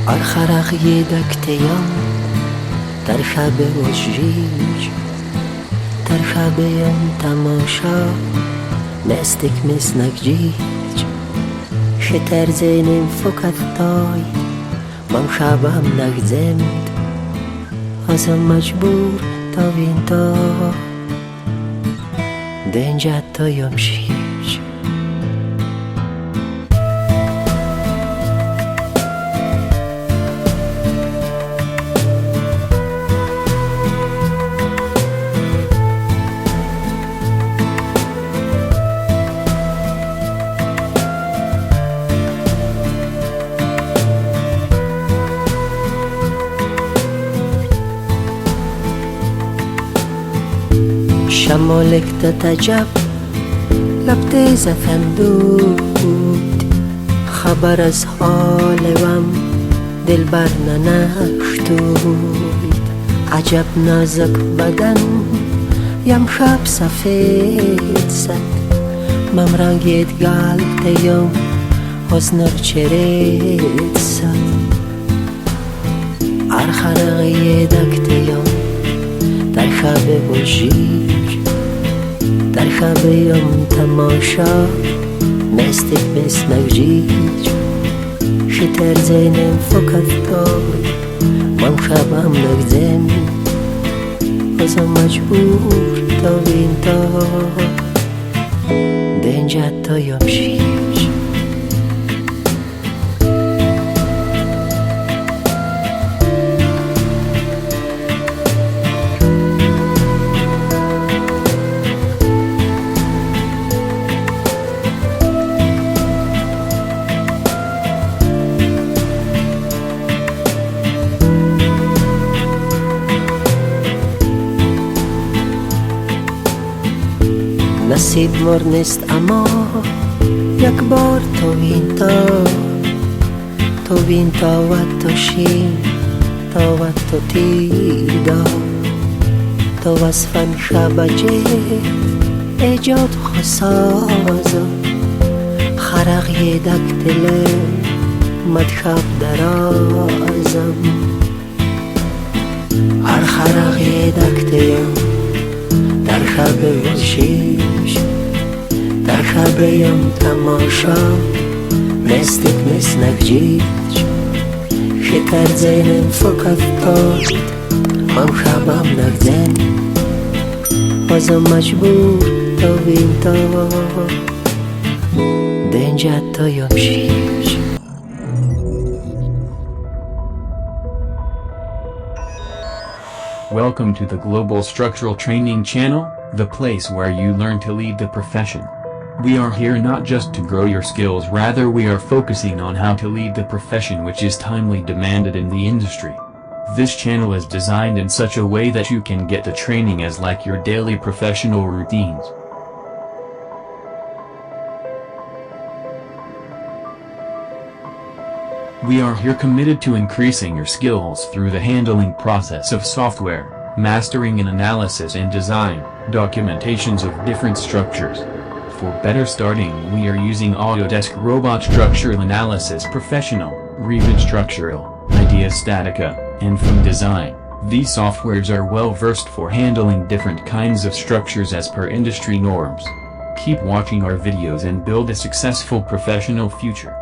آرخرق یدکتیم در شب وجریج در شبیم تماشا مستک مسنک جیج شتر زینیم فکتای مم شبم نگزمد ازم مجبور تا وینتا دنجت تا یمشیج شمالک تتجب لبت زفندود خبر از حالم دل بر ننشتود عجب نازک بدن یم شب سفید ست مم رنگید گلت یم حسنک چرید ست ارخرق یدکت یم در شب وجیج در شبیم تماشا مستک مسنک جیج شتر زینم فکتای مم شبم نگزم ازم مجبور تا وینتا دنجت تا یمشیج نصیب مر نیست اما یک بار تو وینتا و تو شین تا و تو تیدا تو وصفن شبجه ایجاد خسازم خرق یدک دل مدشب درازم هر خرق یدک دیم در شب وشیش در شبیم تماشا مستک مسنک جیج شکر زینم فکتای مم شبم نگزم ازم مجبور تا وینتا دنجت تا یمشیج Welcome to the Global Structural Training Channel, the place where you learn to lead the profession. We are here not just to grow your skills, rather we are focusing on how to lead the profession which is timely demanded in the industry. This channel is designed in such a way that you can get the training as like your daily professional routines. We are here committed to increasing your skills through the handling process of software, mastering and analysis and design, documentations of different structures. For better starting, we are using Autodesk Robot Structural Analysis Professional, Revit Structural, Idea Statica, and from Design. These softwares are well versed for handling different kinds of structures as per industry norms. Keep watching our videos and build a successful professional future.